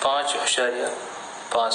5.5